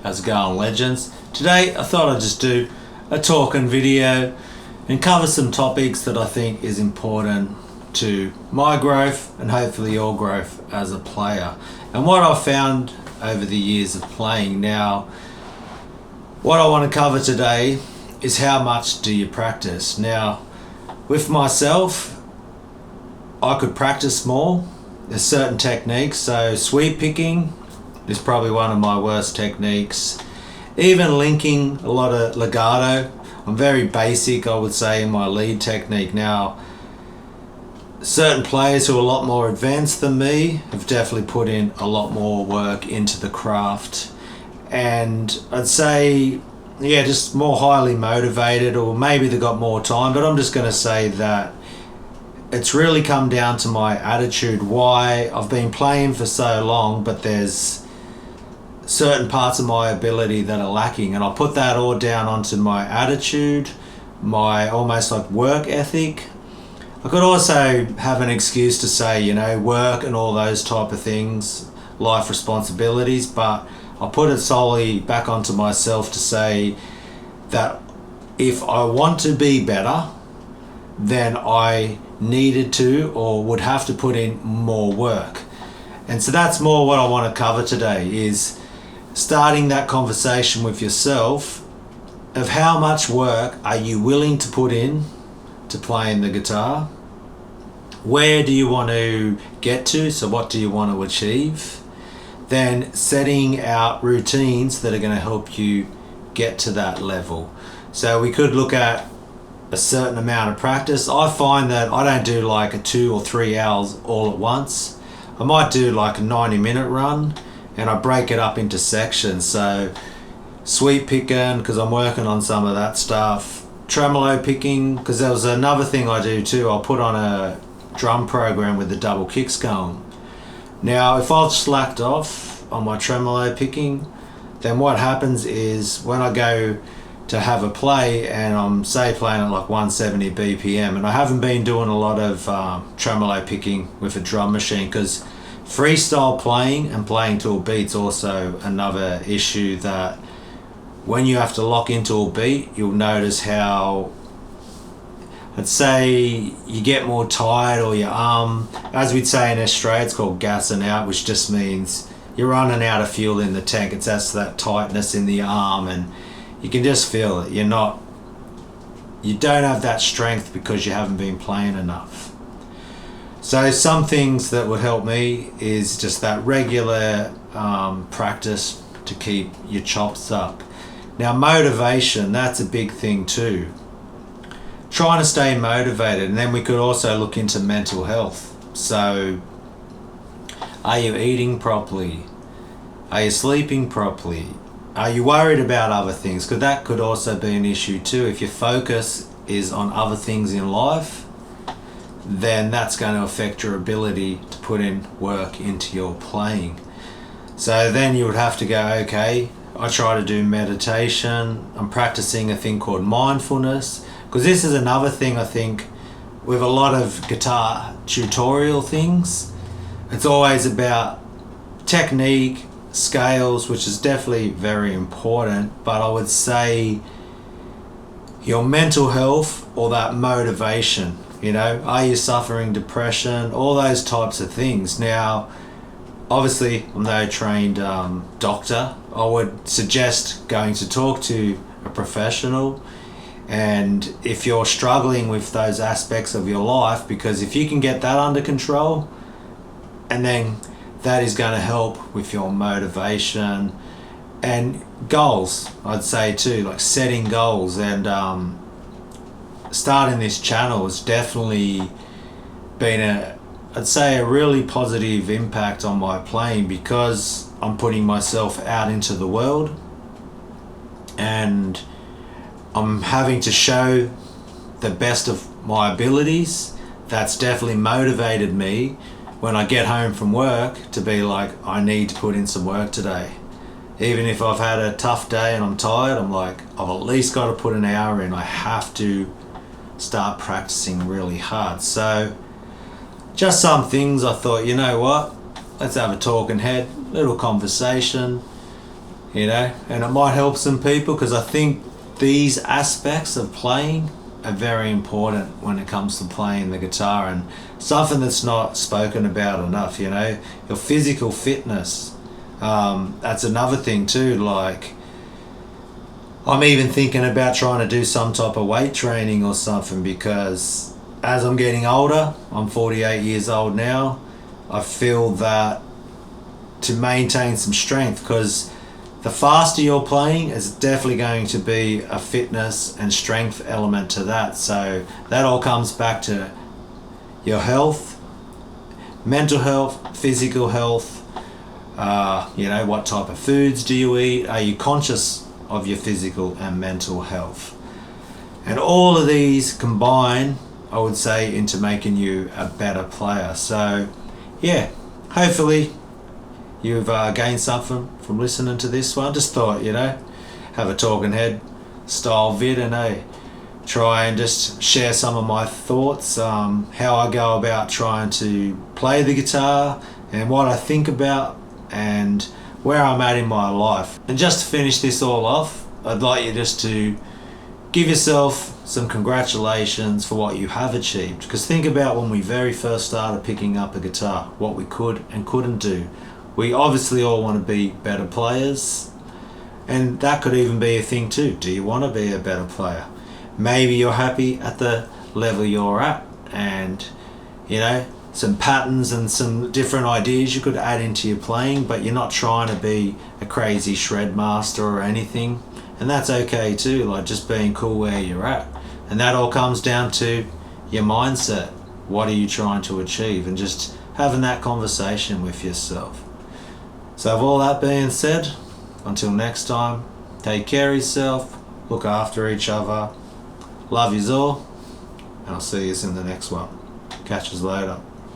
How's it going, legends? Today I thought I'd just do a talking video and cover some topics that I think is important to my growth and hopefully your growth as a player. And what I've found over the years of playing now, what I want to cover today is how much do you practice. Now, with myself, I could practice more. There's certain techniques, so sweep picking is probably one of my worst techniques. Even linking a lot of legato, I'm very basic, I would say, in my lead technique. Now, certain players who are a lot more advanced than me have definitely put in a lot more work into the craft, and I'd say, yeah, just more highly motivated, or maybe they got more time, but I'm just going to say that it's really come down to my attitude, why I've been playing for so long, but there's certain parts of my ability that are lacking, and I'll put that all down onto my attitude, my almost like work ethic. I could also have an excuse to say, you know, work and all those type of things, life responsibilities, but I'll put it solely back onto myself to say that if I want to be better, then I needed to or would have to put in more work. And so that's more what I want to cover today, is starting that conversation with yourself of how much work are you willing to put in to playing the guitar. Where do you want to get to? So what do you want to achieve? Then setting out routines that are going to help you get to that level. So we could look at a certain amount of practice. I find that I don't do like a 2 or 3 hours all at once. I might do like a 90-minute run, and I break it up into sections. So sweep picking, because I'm working on some of that stuff. Tremolo picking, because there was another thing I do too. I'll put on a drum program with the double kicks going. Now, if I've slacked off on my tremolo picking, then what happens is when I go to have a play and I'm, say, playing at like 170 BPM, and I haven't been doing a lot of tremolo picking with a drum machine, because freestyle playing and playing to a beat's also another issue, that when you have to lock into a beat, you'll notice how, I'd say, you get more tired, or your arm, as we'd say in Australia, it's called gassing out, which just means you're running out of fuel in the tank. It's that tightness in the arm, and you can just feel it. You don't have that strength because you haven't been playing enough. So some things that would help me is just that regular practice to keep your chops up. Now, motivation, that's a big thing too. Trying to stay motivated, and then we could also look into mental health. So, are you eating properly? Are you sleeping properly? Are you worried about other things? Because that could also be an issue too. If your focus is on other things in life, then that's going to affect your ability to put in work into your playing. So then you would have to go, okay, I try to do meditation. I'm practicing a thing called mindfulness, because this is another thing I think with a lot of guitar tutorial things. It's always about technique, scales, which is definitely very important, but I would say your mental health or that motivation, you know, are you suffering depression, all those types of things. Now, obviously, I'm no trained doctor. I would suggest going to talk to a professional, and if you're struggling with those aspects of your life, because if you can get that under control, and then that is going to help with your motivation and goals, I'd say too, like setting goals. And starting this channel has definitely been I'd say a really positive impact on my playing, because I'm putting myself out into the world and I'm having to show the best of my abilities. That's definitely motivated me when I get home from work to be like, I need to put in some work today. Even if I've had a tough day and I'm tired, I'm like, I've at least got to put an hour in. I have to start practicing really hard. So just some things I thought, you know what, let's have a talking head, little conversation. and it might help some people, because I think these aspects of playing are very important when it comes to playing the guitar, and something that's not spoken about enough. Your physical fitness, that's another thing too. Like, I'm even thinking about trying to do some type of weight training or something, because as I'm getting older, I'm 48 years old now, I feel that to maintain some strength, because the faster you're playing, it's definitely going to be a fitness and strength element to that. So that all comes back to your health, mental health, physical health. What type of foods do you eat? Are you conscious of your physical and mental health? And all of these combine, I would say, into making you a better player. So yeah, hopefully you've gained something from listening to this one. Just thought, have a talking head style vid, and try and just share some of my thoughts, how I go about trying to play the guitar, and what I think about, and where I'm at in my life. And just to finish this all off, I'd like you just to give yourself some congratulations for what you have achieved. Because think about when we very first started picking up a guitar, what we could and couldn't do. We obviously all want to be better players, and that could even be a thing too. Do you want to be a better player? Maybe you're happy at the level you're at, and some patterns and some different ideas you could add into your playing, but you're not trying to be a crazy shred master or anything, and that's okay too. Like, just being cool where you're at, and that all comes down to your mindset. What are you trying to achieve? And just having that conversation with yourself. So with all that being said, until next time, take care of yourself, look after each other, love yous all, and I'll see yous in the next one. Catch us later.